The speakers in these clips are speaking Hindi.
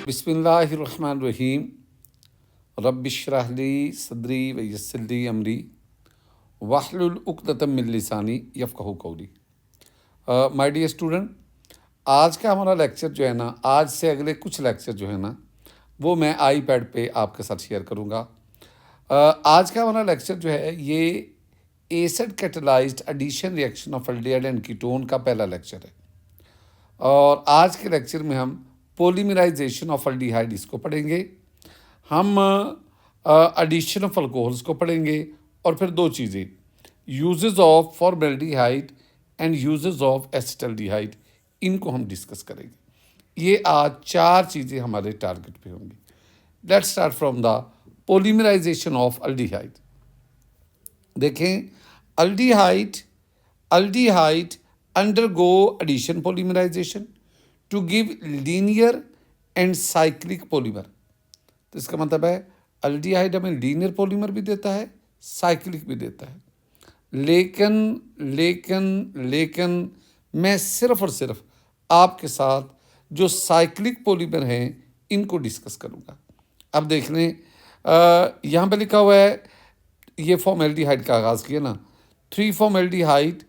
बिस्मिल्लाहिर्रहमानिर्रहीम रब्बिश्रह ली सदरी व यस्सिर ली अमरी वाहलुल उक़दतम मिन लिसानी यफ़क़हू क़ौली। माय डियर स्टूडेंट, आज का हमारा लेक्चर जो है ना, आज से अगले कुछ लेक्चर जो है ना, वो मैं आईपैड पे आपके साथ शेयर करूँगा। आज का हमारा लेक्चर जो है ये acid catalysed addition reaction of aldehyde and ketone का पहला लेक्चर है। और आज के लेक्चर में हम पोलीमराइजेशन ऑफ एल्डिहाइड इसको पढ़ेंगे, हम एडिशन ऑफ अल्कोहल्स को पढ़ेंगे और फिर दो चीज़ें, uses of formaldehyde and uses of acetaldehyde, इनको हम डिस्कस करेंगे। ये आज चार चीज़ें हमारे टारगेट पे होंगी। Let's start from the polymerisation of aldehyde. देखें, aldehyde undergo addition polymerization to give linear and cyclic polymer। तो इसका मतलब है अल्डिहाइड हमें लीनियर पॉलीमर भी देता है, साइक्लिक भी देता है। लेकिन मैं सिर्फ और सिर्फ आपके साथ जो साइक्लिक पॉलीमर हैं इनको डिस्कस करूँगा। अब देख लें, यहाँ पे लिखा हुआ है, ये फॉर्मल्डिहाइड का आगाज़ किया ना, 3 फॉर्मल्डिहाइड।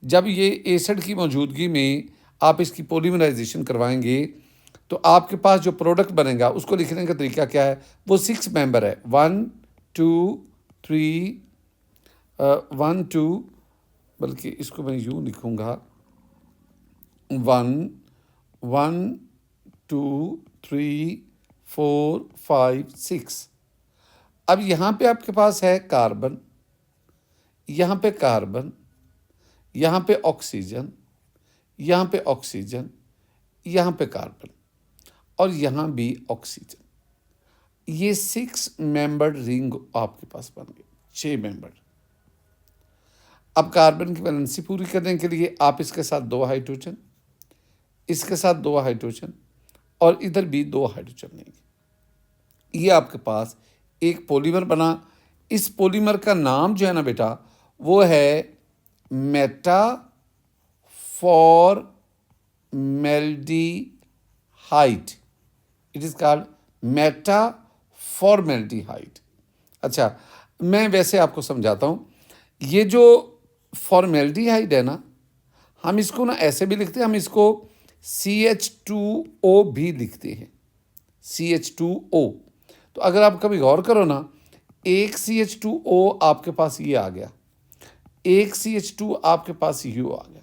जब ये एसिड की मौजूदगी में आप इसकी पोलीमराइजेशन करवाएंगे तो आपके पास जो प्रोडक्ट बनेगा उसको लिखने का तरीका क्या है, वो 6 मेंबर है, 1 2 3 1 2, बल्कि इसको मैं यूँ लिखूँगा 1 1 2 3 4 5 6। अब यहाँ पे आपके पास है कार्बन, यहाँ पे कार्बन, यहाँ पे ऑक्सीजन, यहाँ पे ऑक्सीजन, यहाँ पे कार्बन और यहाँ भी ऑक्सीजन। ये 6 मेंबर्ड रिंग आपके पास बन गए, 6 मेंबर्ड। अब कार्बन की वैलेंसी पूरी करने के लिए आप इसके साथ 2 हाइड्रोजन, इसके साथ 2 हाइड्रोजन और इधर भी 2 हाइड्रोजन लेंगे। ये आपके पास एक पॉलीमर बना। इस पॉलीमर का नाम जो है ना बेटा, वो है metaformaldehyde. It is called metaformaldehyde. अच्छा, मैं वैसे आपको समझाता हूँ। ये जो फॉर्मल्डिहाइड है ना, हम इसको ना ऐसे भी लिखते हैं, हम इसको CH2O भी लिखते हैं, CH2O। तो अगर आप कभी गौर करो ना, एक CH2O आपके पास ये आ गया, एक CH2 आपके पास यू आ गया,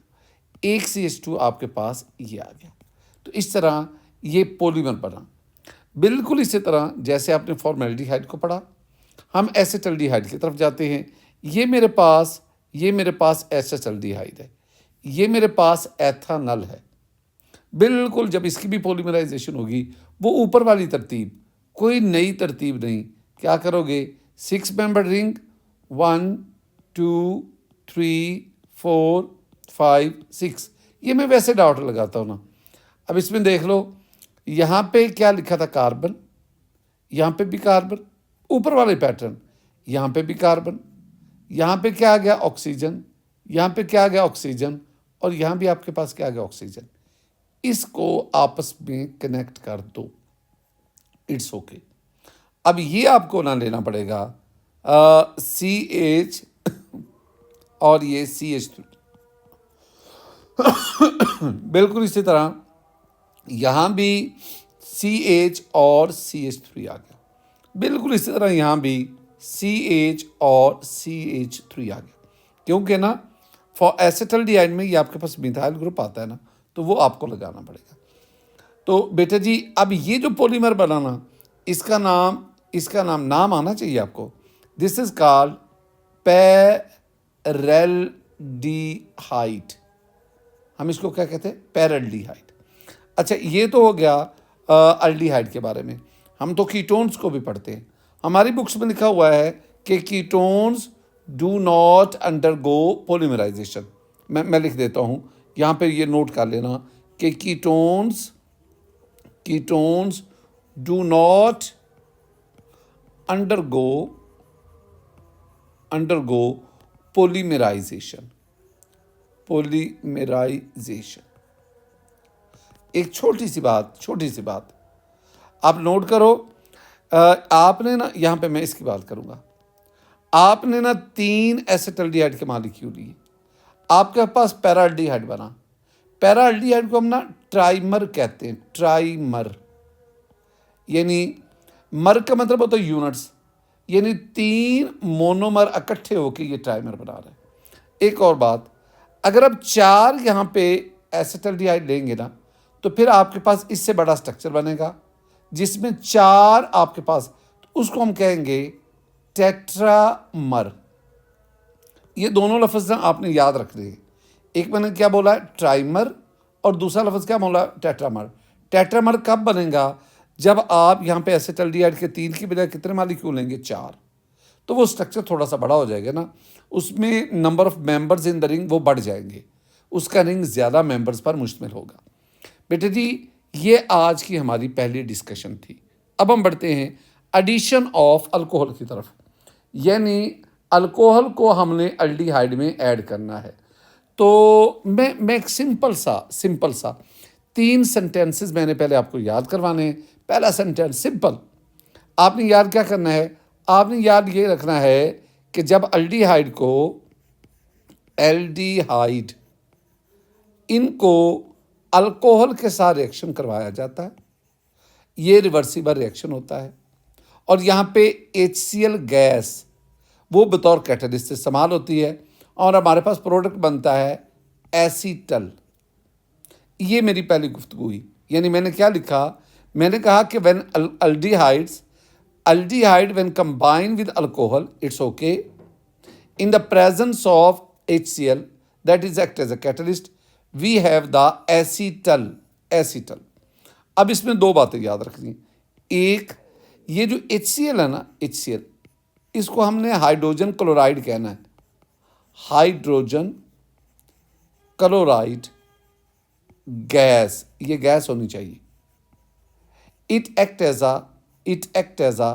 एक CH2 आपके पास ये आ गया। तो इस तरह ये पॉलीमर बना। बिल्कुल इसी तरह जैसे आपने फॉर्मल्डिहाइड को पढ़ा, हम एसिटल्डिहाइड की तरफ जाते हैं। ये मेरे पास एसिटल्डिहाइड है, ये मेरे पास एथानल है। बिल्कुल जब इसकी भी पॉलीमराइजेशन होगी, वो ऊपर वाली तरतीब, कोई नई तरतीब नहीं। क्या करोगे, 6 मेंबर रिंग, 1 2 3 4 5 6। ये मैं वैसे डॉट लगाता हूँ ना। अब इसमें देख लो, यहाँ पे क्या लिखा था, कार्बन, यहाँ पे भी कार्बन, ऊपर वाले पैटर्न, यहाँ पे भी कार्बन, यहाँ पे क्या आ गया, ऑक्सीजन, यहाँ पे क्या आ गया, ऑक्सीजन, और यहाँ भी आपके पास क्या आ गया, ऑक्सीजन। इसको आपस में कनेक्ट कर दो, इट्स ओके। अब ये आपको ना लेना पड़ेगा CH और ये CH3। बिल्कुल इसी तरह यहाँ भी CH और CH3 आ गया। बिल्कुल इसी तरह यहाँ भी CH और CH3 आ गया। क्योंकि ना फॉर एसिटल्डिहाइड में ये आपके पास मिथाइल ग्रुप आता है ना, तो वो आपको लगाना पड़ेगा। तो बेटा जी, अब ये जो पॉलीमर बनाना, इसका नाम आना चाहिए आपको। This is called paraldehyde. हम इसको क्या कहते हैं, पैरेल्डिहाइड। अच्छा, ये तो हो गया अल्डिहाइड के बारे में। हम तो कीटोन्स को भी पढ़ते हैं। हमारी बुक्स में लिखा हुआ है कि ketones do not undergo polymerisation. मैं लिख देता हूँ, यहाँ पे ये नोट कर लेना कि ketones do not undergo polymerization। एक छोटी सी बात, आप नोट करो, आपने ना यहाँ पे मैं इसकी बात करूँगा, आपने ना 3 एसिटल्डिहाइड के मॉलिक्यूल लिए, आपके पास पैराल्डिहाइड बना। पैराल्डिहाइड को हम ना ट्राइमर कहते हैं, ट्राइमर, यानी मर का मतलब होता है यूनिट्स, यानी 3 मोनोमर इकट्ठे होकर ये ट्राइमर बना रहे हैं। एक और बात, अगर आप 4 यहाँ पे एसिटल्डिहाइड लेंगे ना, तो फिर आपके पास इससे बड़ा स्ट्रक्चर बनेगा जिसमें 4 आपके पास, तो उसको हम कहेंगे टेट्रामर। ये दोनों लफ्ज़ ना आपने याद रखने हैं। एक मैंने क्या बोला है, ट्राइमर, और दूसरा लफ्ज़ क्या बोला, टेट्रामर। टेट्रामर कब बनेगा, जब आप यहाँ पे एसिटल्डिहाइड के 3 की बजाय कितने मॉलिक्यूल लेंगे, 4, तो वो स्ट्रक्चर थोड़ा सा बड़ा हो जाएगा ना, उसमें number of members in the ring वो बढ़ जाएंगे, उसका रिंग ज़्यादा मेंबर्स पर मुश्तमिल होगा। बेटे जी, ये आज की हमारी पहली डिस्कशन थी। अब हम बढ़ते हैं एडिशन ऑफ अल्कोहल की तरफ, यानी अल्कोहल को हमने एल्डिहाइड में ऐड करना है। तो मैं एक सिंपल सा 3 सेंटेंसेस मैंने पहले आपको याद करवाने हैं। पहला सेंटेंस सिंपल, आपने याद क्या करना है, आपने याद ये रखना है कि जब एल्डिहाइड को, एल्डिहाइड इनको अल्कोहल के साथ रिएक्शन करवाया जाता है, ये रिवर्सिबल रिएक्शन होता है, और यहाँ पे HCl गैस वो बतौर कैटलिस्ट इस्तेमाल होती है, और हमारे पास प्रोडक्ट बनता है एसीटल। ये मेरी पहली गुफ्तगू हुई, यानी मैंने क्या लिखा, मैंने कहा कि when aldehyde when combined with alcohol, it's okay, in the presence of HCl that is act as a catalyst, we have the acetal। अब इसमें 2 बातें याद रखनी। एक, ये जो HCl है ना, HCl, इसको हमने हाइड्रोजन क्लोराइड कहना है, हाइड्रोजन क्लोराइड गैस, ये गैस होनी चाहिए। It act as a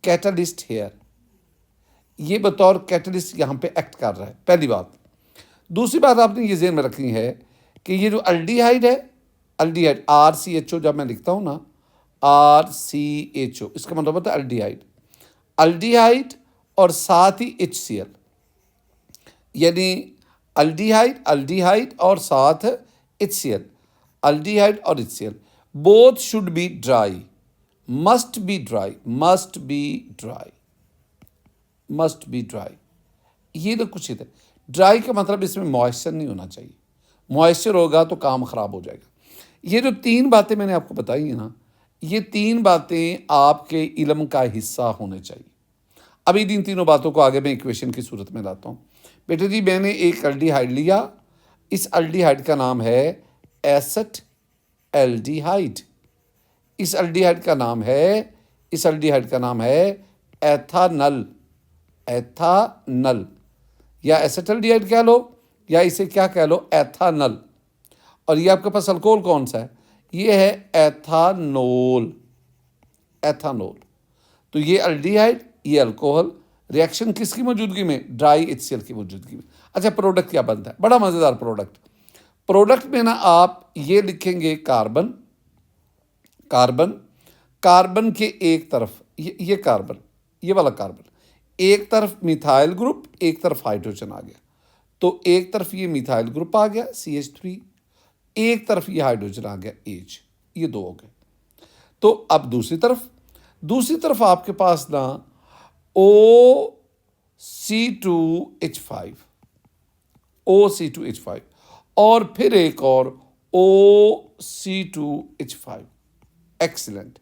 catalyst here, ये बतौर कैटलिस्ट यहाँ पे एक्ट कर रहा है, पहली बात। दूसरी बात आपने ये ज़हन में रखनी है कि ये जो एल्डिहाइड है, एल्डिहाइड RCHO जब मैं लिखता हूँ ना, RCHO, इसका मतलब होता है एल्डिहाइड, एल्डिहाइड और साथ ही HCl, यानी एल्डिहाइड और साथ HCl, एल्डिहाइड और HCl both should be dry, must be dry. ये तो कुछ इधर ड्राई का मतलब इसमें मॉइस्चर नहीं होना चाहिए, मॉइस्चर होगा तो काम ख़राब हो जाएगा। ये जो 3 बातें मैंने आपको बताई हैं ना, ये 3 बातें आपके इल्म का हिस्सा होने चाहिए। अभी इन तीनों बातों को आगे मैं इक्वेशन की सूरत में लाता हूँ। बेटे जी, मैंने एक एल्डिहाइड लिया, इस एल्डिहाइड का नाम है एसेट एल्डिहाइड, इस एल्डिहाइड का नाम है एथानल, या एसेटल्डिहाइड कह लो, या इसे क्या कह लो, एथानल। और ये आपके पास अल्कोहल कौन सा है, ये है एथानोल। तो ये एल्डिहाइड, ये अल्कोहल, रिएक्शन किसकी मौजूदगी में, ड्राई HCl की मौजूदगी में। अच्छा, प्रोडक्ट क्या बनता है, बड़ा मज़ेदार प्रोडक्ट में ना आप ये लिखेंगे कार्बन के एक तरफ ये कार्बन, ये वाला कार्बन, एक तरफ मिथाइल ग्रुप, एक तरफ हाइड्रोजन आ गया, तो एक तरफ ये मिथाइल ग्रुप आ गया CH3, एक तरफ ये हाइड्रोजन आ गया H, ये 2 हो गए। तो अब दूसरी तरफ आपके पास ना OC2H5 और फिर एक और OC2H5। एक्सीलेंट।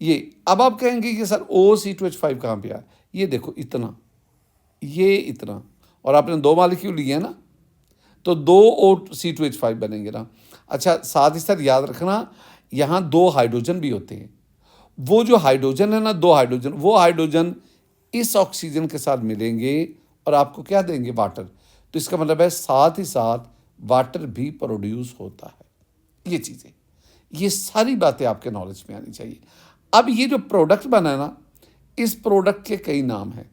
ये अब आप कहेंगे कि सर OC2H5 कहाँ पे आया, ये देखो इतना, ये इतना, और आपने 2 मॉलिक्यूल लिए हैं ना, तो 2 OC2H5 बनेंगे ना। अच्छा, साथ ही साथ याद रखना, यहाँ 2 हाइड्रोजन भी होते हैं। वो जो हाइड्रोजन है ना, 2 हाइड्रोजन, वो हाइड्रोजन इस ऑक्सीजन के साथ मिलेंगे और आपको क्या देंगे, वाटर। तो इसका मतलब है साथ ही साथ वाटर भी प्रोड्यूस होता है। ये चीज़ें, ये सारी बातें आपके नॉलेज में आनी चाहिए। अब ये जो प्रोडक्ट बना है ना, इस प्रोडक्ट के कई नाम हैं।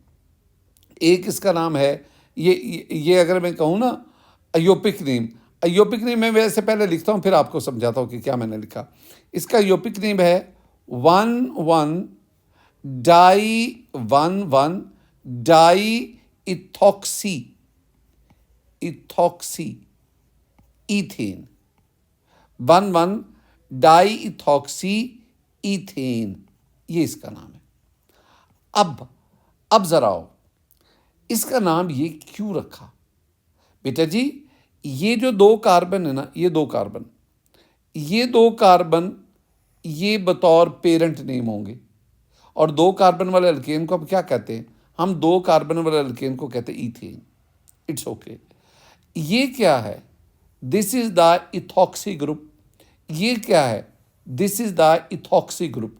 एक इसका नाम है, ये अगर मैं कहूँ ना, अयोपिक नेम मैं वैसे पहले लिखता हूँ, फिर आपको समझाता हूँ कि क्या मैंने लिखा। इसका अयोपिक नेम है 1 di 1 di ethoxy ethoxy ethane 1 di ethoxy ethane, ये इसका नाम है। अब जरा आओ, इसका नाम ये क्यों रखा बेटा जी? ये जो 2 कार्बन है ना, ये 2 कार्बन, ये बतौर पेरेंट नेम होंगे। और 2 कार्बन वाले अल्केन को अब क्या कहते हैं? हम 2 कार्बन वाले अल्केन को कहते हैं ईथेन। It's okay. ये क्या है? This is the ethoxy group. ये क्या है? This is the ethoxy group.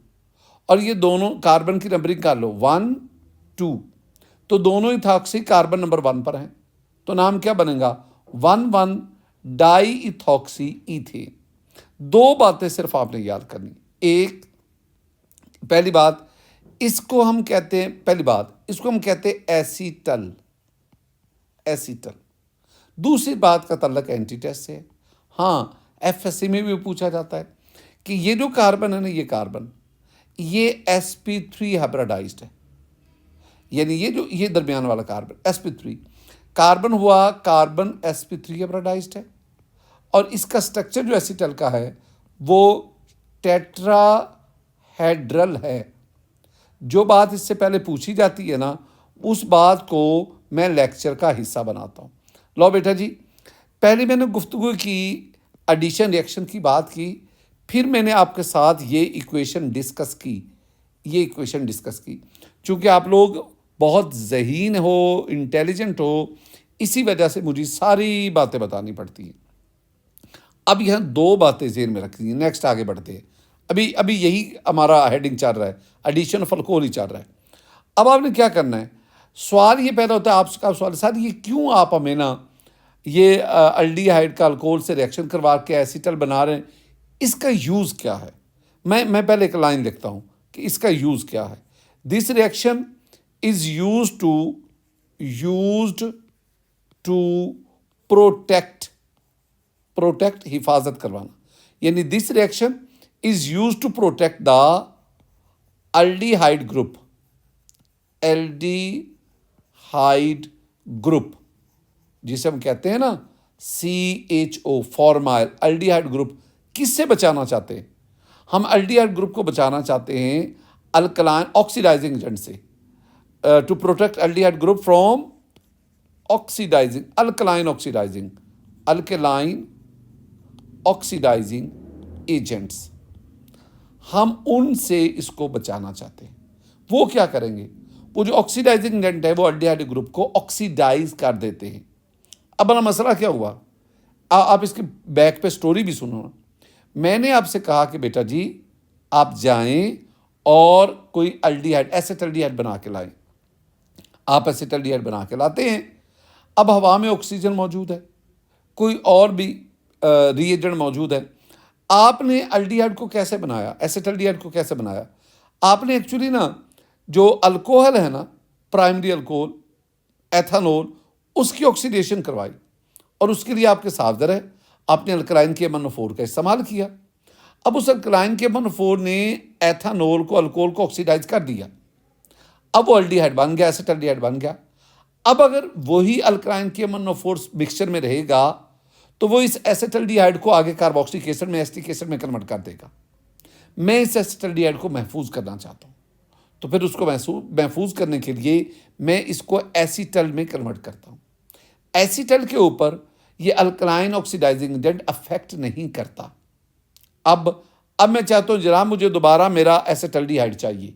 और ये दोनों कार्बन की नंबरिंग कर लो, 1 2, तो दोनों इथॉक्सी कार्बन नंबर 1 पर हैं, तो नाम क्या बनेगा? 1 डाई इथॉक्सी ईथेन। 2 बातें सिर्फ आपने याद करनी। एक, पहली बात, इसको हम कहते हैं एसीटल। दूसरी बात का तल्लक एंटीटेस से। हाँ, एफएससी में भी पूछा जाता है कि ये जो कार्बन है ना, ये sp3 हाइब्रिडाइज्ड है। यानी ये दरमियान वाला कार्बन sp3 कार्बन हुआ, कार्बन sp3 हाइब्रिडाइज्ड है। और इसका स्ट्रक्चर जो एसीटल का है वो टेट्राहेड्रल है। जो बात इससे पहले पूछी जाती है ना, उस बात को मैं लेक्चर का हिस्सा बनाता हूँ। लो बेटा जी, पहले मैंने गुफ्तगू की, एडिशन रिएक्शन की बात की, फिर मैंने आपके साथ ये इक्वेशन डिस्कस की। चूँकि आप लोग बहुत ज़हीन हो, इंटेलिजेंट हो, इसी वजह से मुझे सारी बातें बतानी पड़ती हैं। अब यहाँ 2 बातें ज़हन में रखनी है। नेक्स्ट आगे बढ़ते हैं। अभी यही हमारा हेडिंग चल रहा है, एडिशन ऑफ अल्कोहल ही चल रहा है। अब आपने क्या करना है? सवाल ये पैदा होता है आपका सवाल, सर ये क्यों आप हमें ना ये अल्डिहाइड का अल्कोहल से रिएक्शन करवा के एसीटल बना रहे हैं, इसका यूज़ क्या है? मैं पहले एक लाइन लिखता हूँ कि इसका यूज़ क्या है। This reaction is used to protect हिफाजत करवाना। यानी this reaction is used to protect the aldehyde group, जिसे हम कहते हैं ना CHO, फॉर्माइल एल्डिहाइड ग्रुप। किससे बचाना चाहते हैं हम? एल्डिहाइड ग्रुप को बचाना चाहते हैं अल्कलाइन ऑक्सीडाइजिंग एजेंट से, to protect aldehyde group from alkaline oxidising agents. हम उनसे इसको बचाना चाहते हैं। वो क्या करेंगे? वो जो ऑक्सीडाइजिंग एजेंट है वो एल्डिहाइड ग्रुप को ऑक्सीडाइज कर देते हैं। अब बड़ा मसला क्या हुआ? आप इसके बैक पे स्टोरी भी सुनो। मैंने आपसे कहा कि बेटा जी आप जाएं और कोई एसिटल्डिहाइड बना के लाएं। आप एसिटल्डिहाइड बना के लाते हैं। अब हवा में ऑक्सीजन मौजूद है, कोई और भी रिएजेंट मौजूद है। आपने एल्डिहाइड को कैसे बनाया, एसिटल्डिहाइड को कैसे बनाया? आपने एक्चुअली ना जो अल्कोहल है ना, प्राइमरी अल्कोहल एथानॉल, उसकी ऑक्सीडेशन करवाई। और उसके लिए आपके साथ है, आपने अल्कलाइन KMnO4 का इस्तेमाल किया। अब उस अल्कलाइन KMnO4 ने एथानॉल को, अल्कोहल को ऑक्सीडाइज कर दिया। अब वो एल्डिहाइड बन गया, एसिटल्डिहाइड बन गया। अब अगर वही अल्कलाइन KMnO4 मिक्सचर में रहेगा तो वो इस एसिटल्डिहाइड को आगे कार्बोक्सिलिक एसिड में, एसिटिक एसिड में कन्वर्ट कर देगा। मैं इस एसिटल्डिहाइड को महफूज करना चाहता हूँ, तो फिर उसको महफूज करने के लिए मैं इसको एसीटल में कन्वर्ट करता हूँ। एसीटल के ऊपर ये अल्कलाइन ऑक्सीडाइजिंग एजेंट अफेक्ट नहीं करता। अब मैं चाहता हूँ जनाब मुझे दोबारा मेरा एसिटल्डिहाइड चाहिए,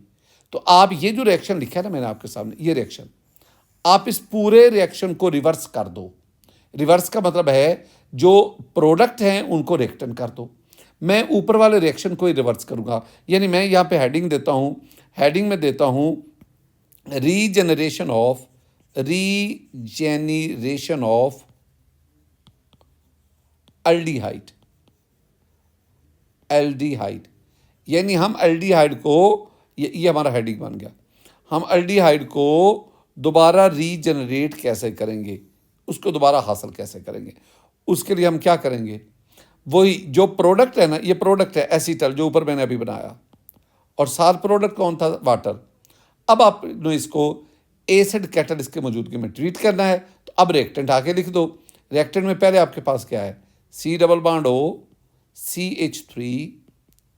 तो आप ये जो रिएक्शन लिखा है ना मैंने आपके सामने, ये रिएक्शन, आप इस पूरे रिएक्शन को रिवर्स कर दो। रिवर्स का मतलब है जो प्रोडक्ट हैं उनको रिएक्टेंट कर दो। मैं ऊपर वाले रिएक्शन को ही रिवर्स करूँगा। यानी मैं यहाँ पे हेडिंग देता हूँ, हेडिंग में देता हूँ रीजेनरेशन ऑफ एल्डिहाइड। यानी हम एल्डिहाइड को, ये हमारा हेडिंग बन गया, हम एल्डिहाइड को दोबारा रीजनरेट कैसे करेंगे, उसको दोबारा हासिल कैसे करेंगे। उसके लिए हम क्या करेंगे, वही जो प्रोडक्ट है ना, ये प्रोडक्ट है एसीटल जो ऊपर मैंने अभी बनाया, और सार प्रोडक्ट कौन था, वाटर। अब आपने इसको एसिड कैटलिस्ट की मौजूदगी में ट्रीट करना है, तो अब रिएक्टेंट आके लिख दो। रिएक्टेंट में पहले आपके पास क्या है, C double bond O CH3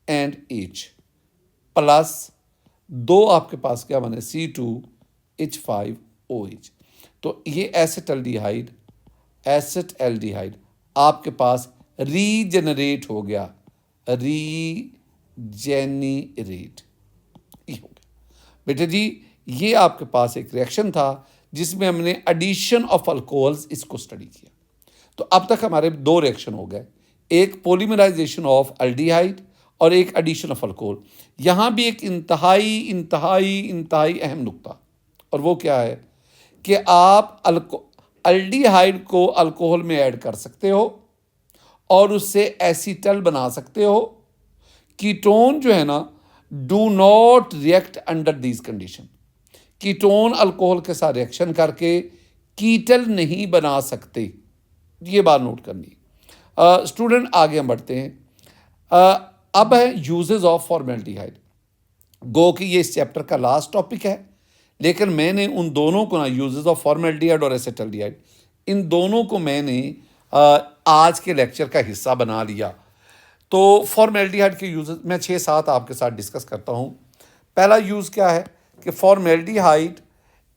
and H plus 2 आपके पास क्या बने C2H5OH। तो ये एसिटल्डिहाइड आपके पास रीजेनरेट हो गया, रीजेनरेट ये हो गया। बेटे जी ये आपके पास एक रिएक्शन था जिसमें हमने एडिशन ऑफ अल्कोहल्स इसको स्टडी किया। तो अब तक हमारे 2 रिएक्शन हो गए, एक पॉलीमराइजेशन ऑफ एल्डिहाइड और एक एडिशन ऑफ अल्कोहल। यहां भी एक इंतहाई अहम नुक्ता, और वो क्या है कि आप एल्डिहाइड को अल्कोहल में ऐड कर सकते हो और उससे एसीटल बना सकते हो। कीटोन जो है ना, do not react under these condition. Ketone alcohol के साथ रिएक्शन करके कीटल नहीं बना सकते, ये बात नोट करनी। स्टूडेंट आगे हम बढ़ते हैं। अब है यूजेस ऑफ फॉर्मेल्डिहाइड। गो कि ये इस चैप्टर का लास्ट टॉपिक है, लेकिन मैंने उन दोनों को ना, यूजेस ऑफ फॉर्मेल्डिहाइड और एसिटल्डिहाइड, इन दोनों को मैंने आज के लेक्चर का हिस्सा बना लिया। तो फॉर्मेल्डिहाइड के यूजेस मैं 6-7 आपके साथ डिस्कस करता हूँ। पहला यूज़ क्या है कि formaldehyde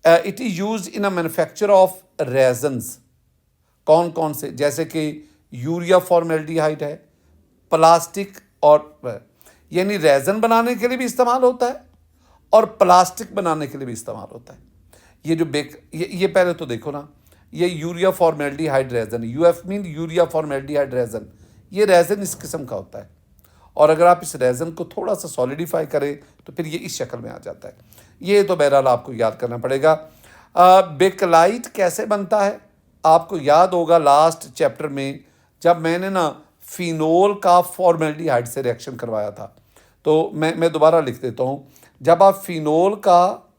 it is use in a manufacture of resins. कौन कौन से, जैसे कि यूरिया फॉर्मेल्डिहाइड है, प्लास्टिक और यानी रेजन बनाने के लिए भी इस्तेमाल होता है और प्लास्टिक बनाने के लिए भी इस्तेमाल होता है। ये जो ये पहले तो देखो ना, ये urea formaldehyde resin, UF mean urea formaldehyde resin, ये रेजन इस किस्म का होता है। और अगर आप इस रेजन को थोड़ा सा सॉलिडिफाई करें तो फिर ये इस शक्ल में आ जाता है। ये तो बहरहाल आपको याद करना पड़ेगा। बेकलाइट कैसे बनता है, आपको याद होगा लास्ट चैप्टर में जब मैंने ना फिनोल का फॉर्मेल्डिहाइड से रिएक्शन करवाया था। तो मैं दोबारा लिख देता हूँ, जब आप फिनोल का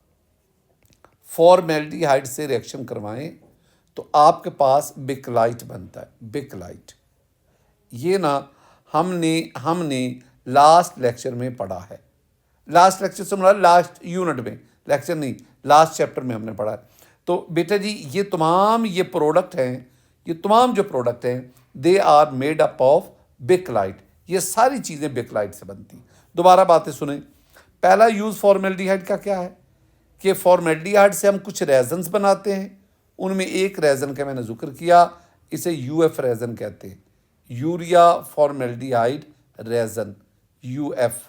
फॉर्मेल्डिहाइड से रिएक्शन करवाएं तो आपके पास बेकलाइट बनता है। बेकलाइट ये ना हमने लास्ट लेक्चर में पढ़ा है। लास्ट लेक्चर से मतलब लास्ट यूनिट में, लेक्चर नहीं, लास्ट चैप्टर में हमने पढ़ा है। तो बेटा जी ये तमाम जो प्रोडक्ट हैं they are made up of Bakelite. ये सारी चीज़ें बेकलाइट से बनती। दोबारा बातें सुने। पहला यूज़ फॉर्मेल्डिहाइड का क्या है कि फॉर्मेल्डिहाइड से हम कुछ रेजन्स बनाते हैं। उनमें एक रेजन का मैंने जिक्र किया, इसे यूएफ रेजन कहते हैं, यूरिया फॉर्मेल्डिहाइड रेजन, यूएफ।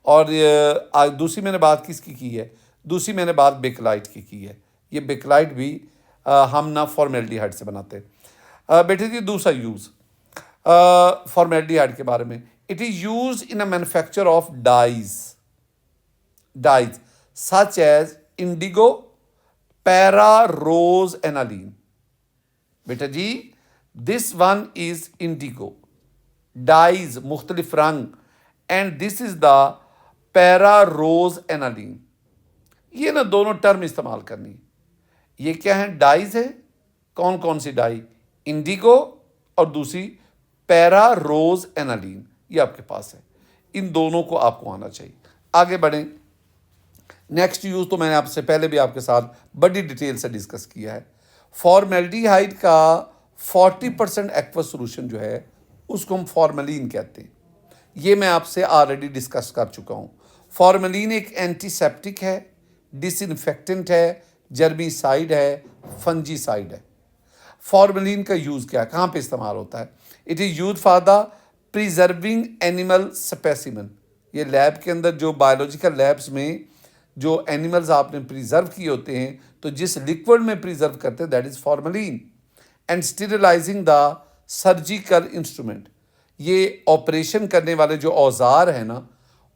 और दूसरी मैंने बात किसकी की है, दूसरी मैंने बात बेकलाइट की है। ये बेकलाइट भी हम ना फॉर्मेल्डिहाइड से बनाते हैं। बेटे जी दूसरा यूज़ फॉर्मेल्डिहाइड के बारे में, it is use in a manufacture of dyes such as indigo, pararosaniline. बेटा जी this one is indigo, dyes मुख्तलिफ रंग, and this is the pararosaniline. ये ना दोनों टर्म इस्तेमाल करनी। ये क्या है, डाइज है। कौन कौन सी डाई, इंडिगो और दूसरी पैरा रोज एनालीन, ये आपके पास है। इन दोनों को आपको आना चाहिए। आगे बढ़ें। नेक्स्ट यूज तो मैंने आपसे पहले भी आपके साथ बड़ी डिटेल से डिस्कस किया है। फॉर्मेल्डिहाइड का 40% एक्वस सोल्यूशन जो है उसको हम फॉर्मेलिन कहते हैं। ये मैं आपसे ऑलरेडी डिस्कस कर चुका हूँ। फॉर्मेलिन एक एंटीसेप्टिक है, डिसइंफेक्टेंट है, जर्मीसाइड है, फंजीसाइड है। फॉर्मेलिन का यूज़ क्या है, कहाँ पे इस्तेमाल होता है, it is use for the preserving animal specimen. ये लैब के अंदर जो बायोलॉजिकल लैब्स में जो एनिमल्स आपने प्रिजर्व किए होते हैं, तो जिस लिक्विड में प्रिजर्व करते हैं that is formalin. And sterilising the surgical instrument, ये ऑपरेशन करने वाले जो औजार हैं ना,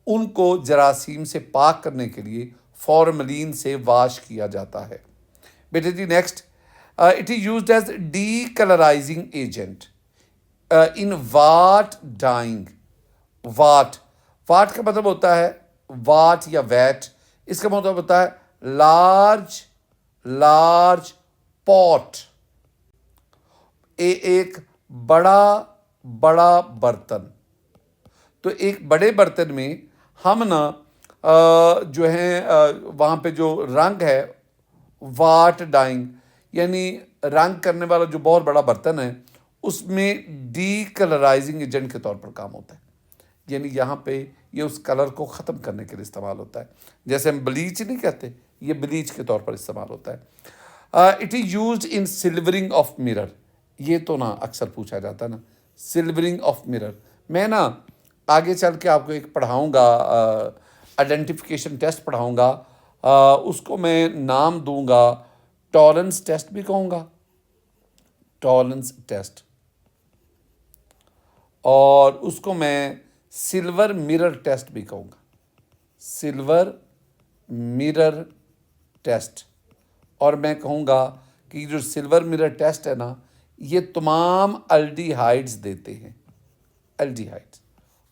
उनको जरासीम से पाक करने के लिए फॉर्मेलिन से वाश किया जाता है। बेटे जी next, it is used as decolourising agent in vat dyeing. Vat का मतलब होता है वाट या वैट, इसका मतलब होता है लार्ज पॉट, एक बड़ा बर्तन। तो एक बड़े बर्तन में हम ना जो है वहाँ पे जो रंग है, वाट डाइंग यानी रंग करने वाला जो बहुत बड़ा बर्तन है, उसमें डी कलराइजिंग एजेंट के तौर पर काम होता है। यानी यहाँ पे ये उस कलर को ख़त्म करने के लिए इस्तेमाल होता है। जैसे हम ब्लीच नहीं कहते, ये ब्लीच के तौर पर इस्तेमाल होता है। It is used in silvering of mirror. ये तो ना अक्सर पूछा जाता है ना, सिल्वरिंग ऑफ मिरर। मैं ना आगे चल के आपको एक पढ़ाऊँगा, आइडेंटिफिकेशन टेस्ट पढ़ाऊँगा, उसको मैं नाम दूंगा टॉलरेंस टेस्ट भी कहूँगा, टॉलरेंस टेस्ट, और उसको मैं सिल्वर मिरर टेस्ट भी कहूँगा, सिल्वर मिरर टेस्ट। और मैं कहूँगा कि जो सिल्वर मिरर टेस्ट है ना, ये तमाम अल्डिहाइड्स देते हैं, अल्डिहाइड्स,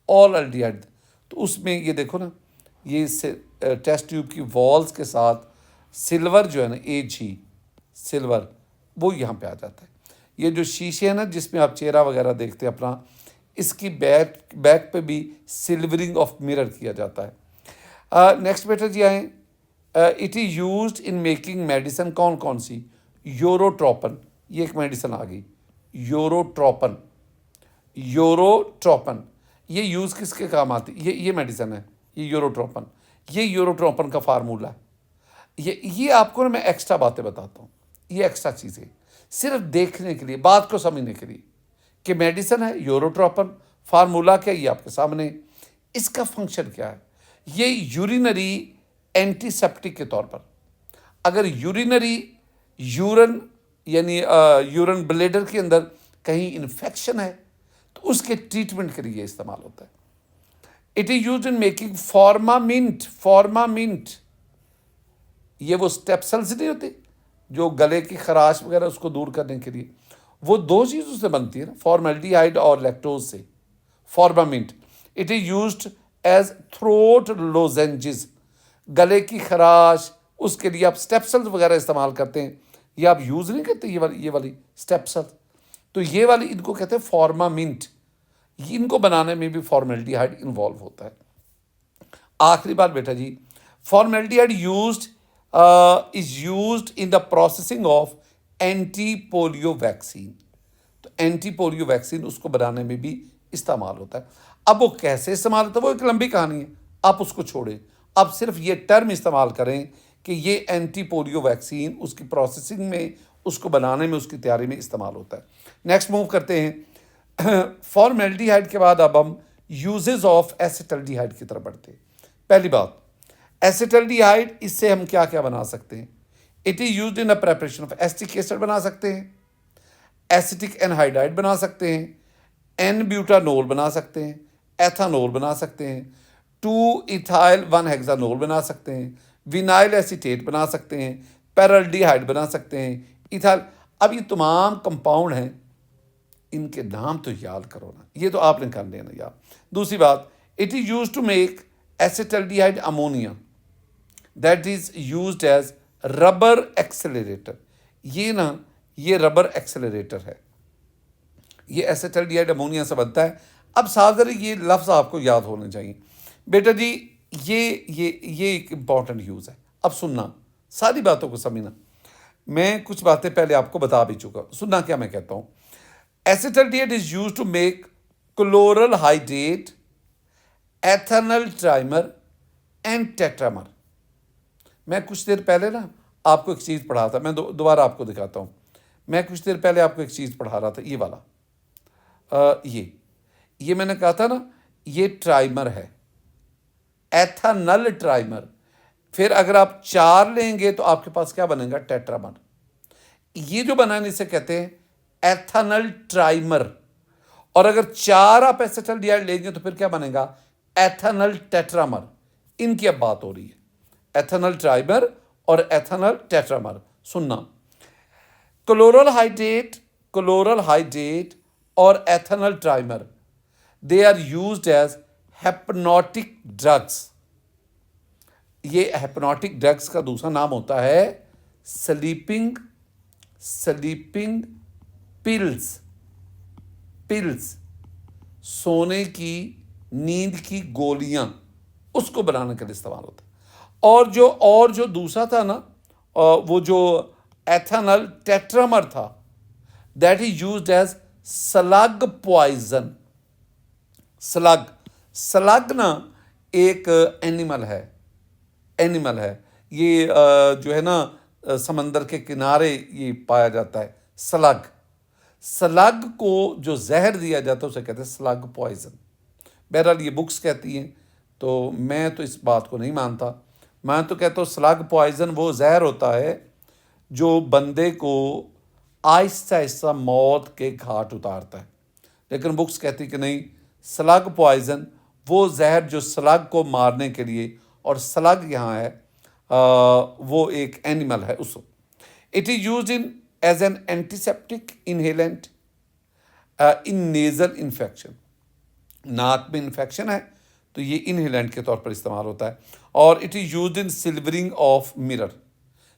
ऑल अल्डिहाइड। तो उसमें ये देखो ना, ये टेस्ट ट्यूब की वॉल्स के साथ सिल्वर जो है ना, Ag सिल्वर, वो यहाँ पे आ जाता है। ये जो शीशे हैं ना जिसमें आप चेहरा वगैरह देखते हैं अपना, इसकी बैक पे भी सिल्वरिंग ऑफ मिरर किया जाता है। नेक्स्ट बेटा जी आए, it is used in making medicine. कौन कौन सी? यूरोट्रोपन, ये एक मेडिसिन आ गई, यूरोट्रोपन, यूरोट्रोपन। ये यूज़ किसके काम आती? ये मेडिसिन है, ये यूरोट्रोपन। ये यूरोट्रोपन का फार्मूला है। ये आपको ना मैं एक्स्ट्रा बातें बताता हूँ, ये एक्स्ट्रा चीज़ें सिर्फ देखने के लिए, बात को समझने के लिए कि मेडिसिन है यूरोट्रोपन, फार्मूला क्या, ये आपके सामने। इसका फंक्शन क्या है? ये यूरिनरी एंटीसेप्टिक के तौर पर, अगर यूरिनरी यूरन यानी यूरन ब्लेडर के अंदर कहीं इन्फेक्शन है तो उसके ट्रीटमेंट के लिए इस्तेमाल होता है। It is used in making Formamint, Formamint ये वो स्टेप सेल्स नहीं होते जो गले की खराश वगैरह उसको दूर करने के लिए, वो दो चीज़ों से बनती है ना, फॉर्मेल्डिहाइड और लैक्टोज से, Formamint. It is used as throat lozenges, गले की खराश, उसके लिए आप स्टेप सेल्स वगैरह इस्तेमाल करते हैं। ये आप यूज़ नहीं करते, ये वाली स्टेप सेल्स, तो ये वाली इनको कहते हैं फॉर्मामिंट। इनको बनाने में भी फॉर्मेल्डिहाइड इन्वॉल्व होता है। आखिरी बात बेटा जी, formaldehyde is used in the processing of anti polio vaccine. तो एंटी पोलियो वैक्सीन उसको बनाने में भी इस्तेमाल होता है। अब वो कैसे इस्तेमाल होता है वो एक लंबी कहानी है, आप उसको छोड़ें, आप सिर्फ ये टर्म इस्तेमाल करें कि ये एंटी पोलियो वैक्सीन उसकी प्रोसेसिंग में, उसको बनाने में, उसकी तैयारी में इस्तेमाल होता है। नेक्स्ट मूव करते हैं। फॉर्मेल्डिहाइड के बाद अब हम यूजेस ऑफ एसिटल्डिहाइड की तरफ बढ़ते हैं। पहली बात, एसिटल्डिहाइड, इससे हम क्या क्या बना सकते हैं? It is used in the preparation of acetic acid बना सकते हैं, एसिटिक एनहाइड्राइड बना सकते हैं, एन ब्यूटानोल बना सकते हैं, एथानोल बना सकते हैं, 2 इथाइल 1 हेक्सानोल बना सकते हैं, विनाइल एसीटेट बना सकते हैं, पैराल्डिहाइड बना सकते हैं, इथाइल। अब ये तमाम कंपाउंड हैं, इनके नाम तो याद करो ना, ये तो आपने कर लेना यार। दूसरी बात, it is use to make acetaldehyde ammonia that is used as rubber accelerator. ये ना, ये रबर एक्सेलरेटर है, ये एसिटल्डिहाइड अमोनिया से बनता है। अब सावधानी, ये लफ्ज़ आपको याद होने चाहिए बेटा जी, ये एक इम्पॉर्टेंट यूज़ है। अब सुनना, सारी बातों को समझना। मैं कुछ बातें पहले आपको बता भी चुका, सुनना क्या मैं कहता हूँ। Acetaldehyde is use to make chloral hydrate, ethanal trimer and tetramer. मैं कुछ देर पहले ना आपको एक चीज़ पढ़ा था, मैं दोबारा आपको दिखाता हूँ। मैं कुछ देर पहले आपको एक चीज़ पढ़ा रहा था, ये वाला, ये मैंने कहा था ना, ये ट्राइमर है, एथेनल ट्राइमर। फिर अगर आप 4 लेंगे तो आपके पास क्या बनेगा? टेट्रामर। ये जो बनाने से कहते हैं एथेनल ट्राइमर। और अगर 4 आप एसिटल्डिहाइड लेंगे तो फिर क्या बनेगा? Ethanal tetramer. इनकी अब बात हो रही है, एथेनल ट्राइमर और एथेनल टेट्रामर। सुनना, क्लोरल हाइड्रेट और ethanal trimer, they are used as hypnotic drugs. ये हेप्नोटिक ड्रग्स का दूसरा नाम होता है स्लीपिंग पिल्स, सोने की, नींद की गोलियां। उसको बनाने के लिए इस्तेमाल होता है। और जो दूसरा था ना, वो जो एथेनॉल टेट्रामर था, that is used as slug poison. Slug, slug ना एक एनिमल है ये, जो है ना, समंदर के किनारे ये पाया जाता है। स्लग, स्लग को जो जहर दिया जाता है उसे कहते हैं स्लग पॉइजन। बहरहाल ये बुक्स कहती हैं, तो मैं तो इस बात को नहीं मानता। मैं तो कहता हूँ स्लग पॉइजन वो जहर होता है जो बंदे को आहिस्ता आहिस्ता मौत के घाट उतारता है। लेकिन बुक्स कहती कि नहीं, स्लग पॉइजन वो जहर जो स्लग को मारने के लिए, और स्लग यहाँ है वो एक एनिमल है उसको। It is use in as an antiseptic inhalant in nasal infection. नाक में इन्फेक्शन है तो ये इनहेलेंट के तौर पर इस्तेमाल होता है। और it is use in silvering of mirror.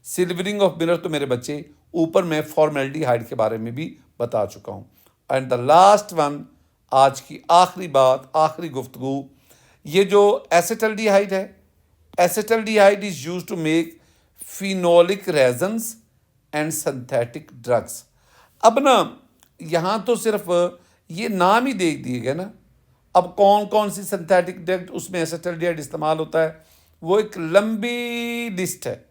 Silvering of mirror तो मेरे बच्चे ऊपर मैं फॉर्मेल्डिहाइड के बारे में भी बता चुका हूँ। एंड द लास्ट वन, आज की आखिरी बात, आखिरी गुफ्तगू, ये जो एसिटल्डिहाइड है, acetaldehyde is use to make phenolic resins and synthetic drugs. अब ना यहाँ तो सिर्फ ये नाम ही देख दिए गए ना, अब कौन कौन सी सिंथेटिक ड्रग उसमें एसिटल्डिहाइड इस्तेमाल होता है वो एक लंबी लिस्ट है।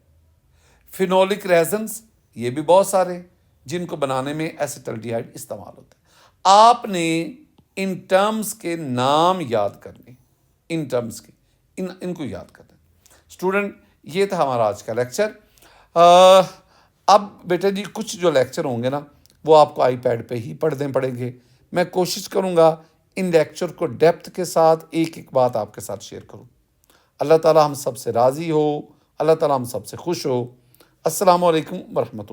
फिनोलिक रेजन्स ये भी बहुत सारे जिनको बनाने में एसिटल्डिहाइड इस्तेमाल होता है। आपने इन टर्म्स के नाम याद करने, इन टर्म्स के इनको याद करना। स्टूडेंट, ये था हमारा आज का लेक्चर। अब बेटा जी कुछ जो लेक्चर होंगे ना वो आपको आईपैड पे ही पढ़ने पड़ेंगे। मैं कोशिश करूँगा इन लेक्चर को डेप्थ के साथ एक एक बात आपके साथ शेयर करूँ। अल्लाह ताला हम सब से राज़ी हो, अल्लाह ताला हम सब से खुश हो। अस्सलामु अलैकुम वरहमतुल्लाह।